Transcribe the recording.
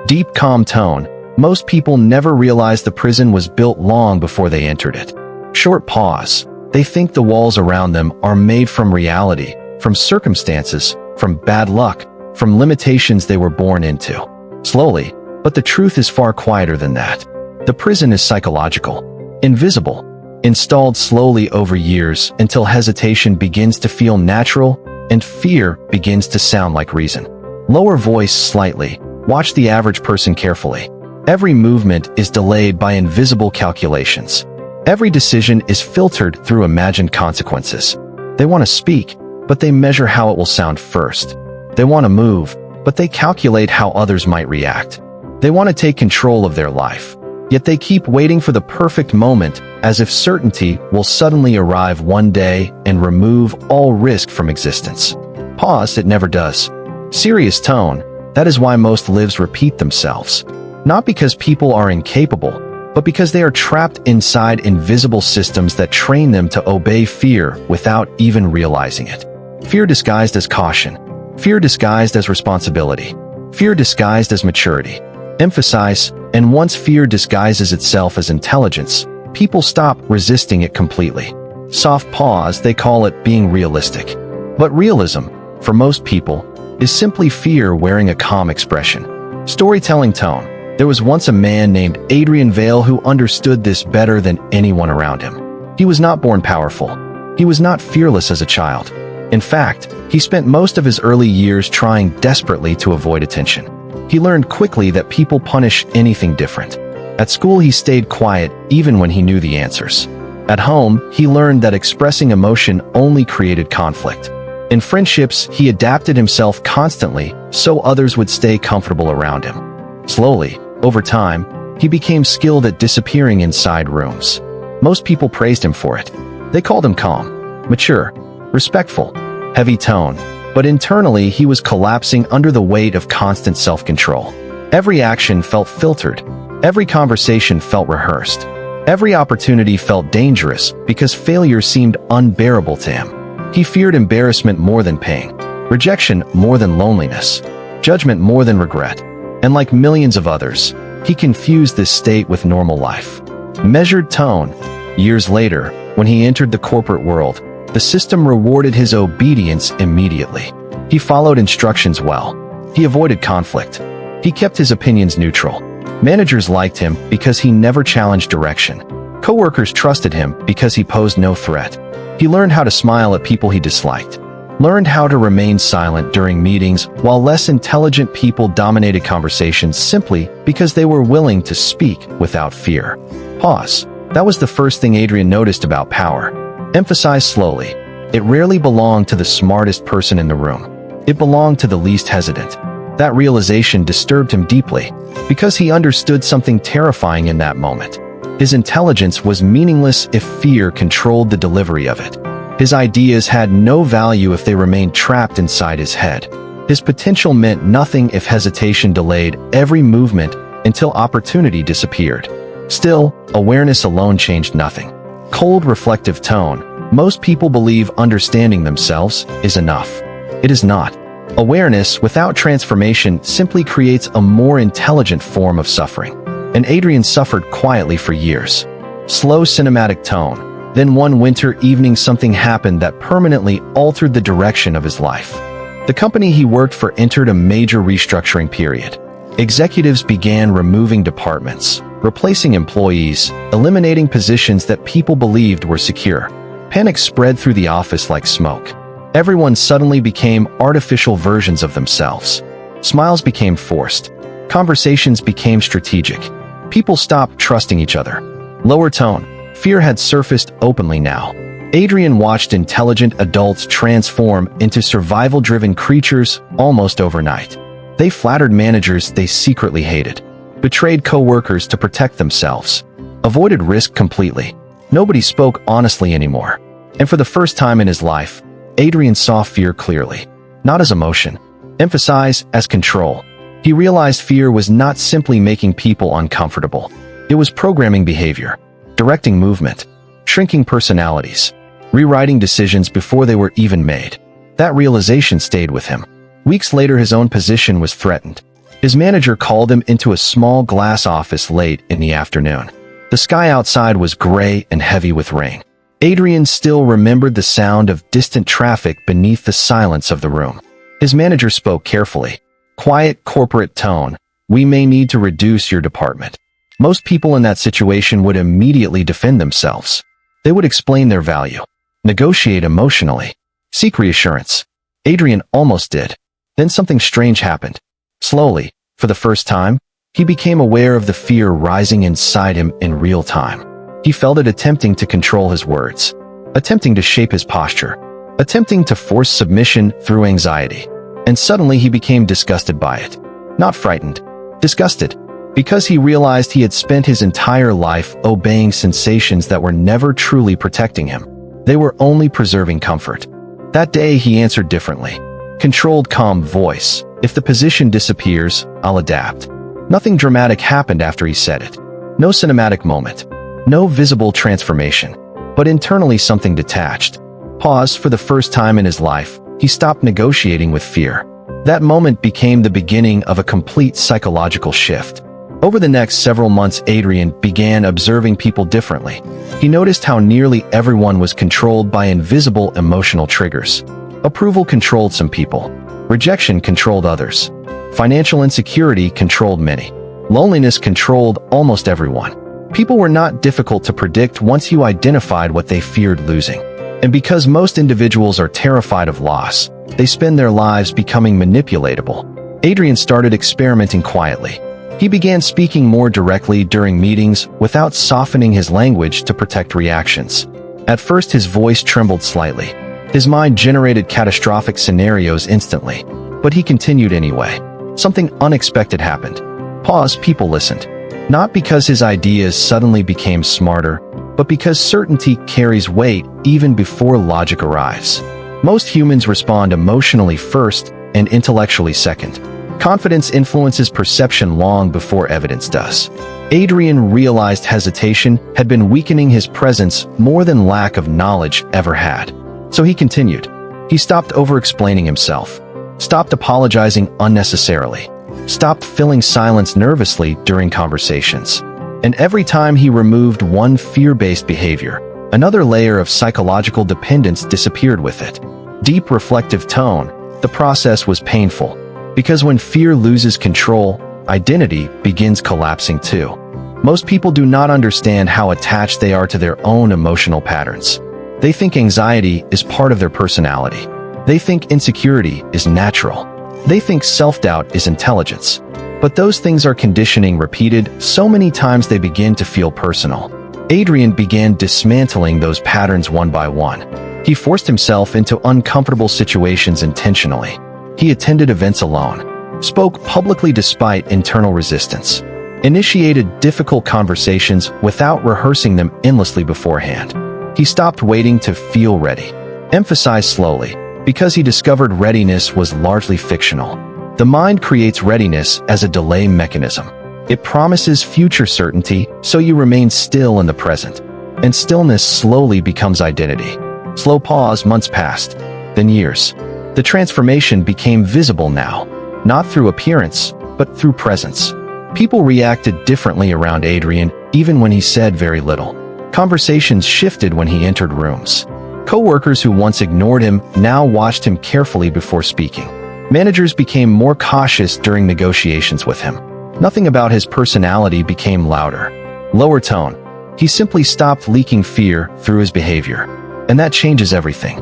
Deep, calm tone. Most people never realize the prison was built long before they entered it. Short pause. They think the walls around them are made from reality, from circumstances, from bad luck, from limitations they were born into. Slowly, but the truth is far quieter than that. The prison is psychological, invisible, installed slowly over years until hesitation begins to feel natural and fear begins to sound like reason. Lower voice slightly. Watch the average person carefully. Every movement is delayed by invisible calculations. Every decision is filtered through imagined consequences. They want to speak, but they measure how it will sound first. They want to move, but they calculate how others might react. They want to take control of their life, yet they keep waiting for the perfect moment, as if certainty will suddenly arrive one day and remove all risk from existence. Pause, it never does. Serious tone. That is why most lives repeat themselves. Not because people are incapable, but because they are trapped inside invisible systems that train them to obey fear without even realizing it. Fear disguised as caution. Fear disguised as responsibility. Fear disguised as maturity. Emphasize, and once fear disguises itself as intelligence, people stop resisting it completely. Soft pause, they call it being realistic. But realism, for most people, is simply fear wearing a calm expression. Storytelling tone. There was once a man named Adrian Vale who understood this better than anyone around him. He was not born powerful. He was not fearless as a child. In fact, he spent most of his early years trying desperately to avoid attention. He learned quickly that people punish anything different. At school, he stayed quiet even when he knew the answers. At home, he learned that expressing emotion only created conflict. In friendships, he adapted himself constantly so others would stay comfortable around him. Slowly, over time, he became skilled at disappearing inside rooms. Most people praised him for it. They called him calm, mature, respectful, heavy tone, but internally he was collapsing under the weight of constant self-control. Every action felt filtered. Every conversation felt rehearsed. Every opportunity felt dangerous because failure seemed unbearable to him. He feared embarrassment more than pain, rejection more than loneliness, judgment more than regret. And like millions of others, he confused this state with normal life. Measured tone. Years later, when he entered the corporate world, the system rewarded his obedience immediately. He followed instructions well. He avoided conflict. He kept his opinions neutral. Managers liked him because he never challenged direction. Coworkers trusted him because he posed no threat. He learned how to smile at people he disliked, learned how to remain silent during meetings, while less intelligent people dominated conversations simply because they were willing to speak without fear. Pause. That was the first thing Adrian noticed about power. Emphasize slowly. It rarely belonged to the smartest person in the room. It belonged to the least hesitant. That realization disturbed him deeply, because he understood something terrifying in that moment. His intelligence was meaningless if fear controlled the delivery of it. His ideas had no value if they remained trapped inside his head. His potential meant nothing if hesitation delayed every movement until opportunity disappeared. Still, awareness alone changed nothing. Cold, reflective tone. Most people believe understanding themselves is enough. It is not. Awareness without transformation simply creates a more intelligent form of suffering. And Adrian suffered quietly for years. Slow, cinematic tone. Then one winter evening something happened that permanently altered the direction of his life. The company he worked for entered a major restructuring period. Executives began removing departments, replacing employees, eliminating positions that people believed were secure. Panic spread through the office like smoke. Everyone suddenly became artificial versions of themselves. Smiles became forced. Conversations became strategic. People stopped trusting each other. Lower tone. Fear had surfaced openly now. Adrian watched intelligent adults transform into survival-driven creatures almost overnight. They flattered managers they secretly hated, betrayed co-workers to protect themselves, avoided risk completely. Nobody spoke honestly anymore. And for the first time in his life, Adrian saw fear clearly, not as emotion, emphasize as control. He realized fear was not simply making people uncomfortable. It was programming behavior, directing movement, shrinking personalities, rewriting decisions before they were even made. That realization stayed with him. Weeks later, his own position was threatened. His manager called him into a small glass office late in the afternoon. The sky outside was gray and heavy with rain. Adrian still remembered the sound of distant traffic beneath the silence of the room. His manager spoke carefully. Quiet corporate tone. "We may need to reduce your department." Most people in that situation would immediately defend themselves. They would explain their value, negotiate emotionally, seek reassurance. Adrian almost did. Then something strange happened. Slowly, for the first time, he became aware of the fear rising inside him in real time. He felt it attempting to control his words, attempting to shape his posture, attempting to force submission through anxiety. And suddenly he became disgusted by it. Not frightened, disgusted, because he realized he had spent his entire life obeying sensations that were never truly protecting him. They were only preserving comfort. That day he answered differently. Controlled, calm voice. "If the position disappears, I'll adapt." Nothing dramatic happened after he said it. No cinematic moment. No visible transformation. But internally something detached. Pause. For the first time in his life, he stopped negotiating with fear. That moment became the beginning of a complete psychological shift. Over the next several months, Adrian began observing people differently. He noticed how nearly everyone was controlled by invisible emotional triggers. Approval controlled some people. Rejection controlled others. Financial insecurity controlled many. Loneliness controlled almost everyone. People were not difficult to predict once you identified what they feared losing. And because most individuals are terrified of loss, they spend their lives becoming manipulatable. Adrian started experimenting quietly. He began speaking more directly during meetings without softening his language to protect reactions. At first his voice trembled slightly. His mind generated catastrophic scenarios instantly. But he continued anyway. Something unexpected happened. Pause. People listened. Not because his ideas suddenly became smarter, but because certainty carries weight even before logic arrives. Most humans respond emotionally first and intellectually second. Confidence influences perception long before evidence does. Adrian realized hesitation had been weakening his presence more than lack of knowledge ever had. So he continued. He stopped over-explaining himself, stopped apologizing unnecessarily, stopped filling silence nervously during conversations. And every time he removed one fear-based behavior, another layer of psychological dependence disappeared with it. Deep reflective tone. The process was painful, because when fear loses control, identity begins collapsing too. Most people do not understand how attached they are to their own emotional patterns. They think anxiety is part of their personality. They think insecurity is natural. They think self-doubt is intelligence. But those things are conditioning repeated so many times they begin to feel personal. Adrian began dismantling those patterns one by one. He forced himself into uncomfortable situations intentionally. He attended events alone, spoke publicly despite internal resistance, initiated difficult conversations without rehearsing them endlessly beforehand. He stopped waiting to feel ready, emphasized slowly, because he discovered readiness was largely fictional. The mind creates readiness as a delay mechanism. It promises future certainty, so you remain still in the present. And stillness slowly becomes identity. Slow pause. Months passed, then years. The transformation became visible now, not through appearance, but through presence. People reacted differently around Adrian, even when he said very little. Conversations shifted when he entered rooms. Co-workers who once ignored him now watched him carefully before speaking. Managers became more cautious during negotiations with him. Nothing about his personality became louder, lower tone. He simply stopped leaking fear through his behavior. And that changes everything.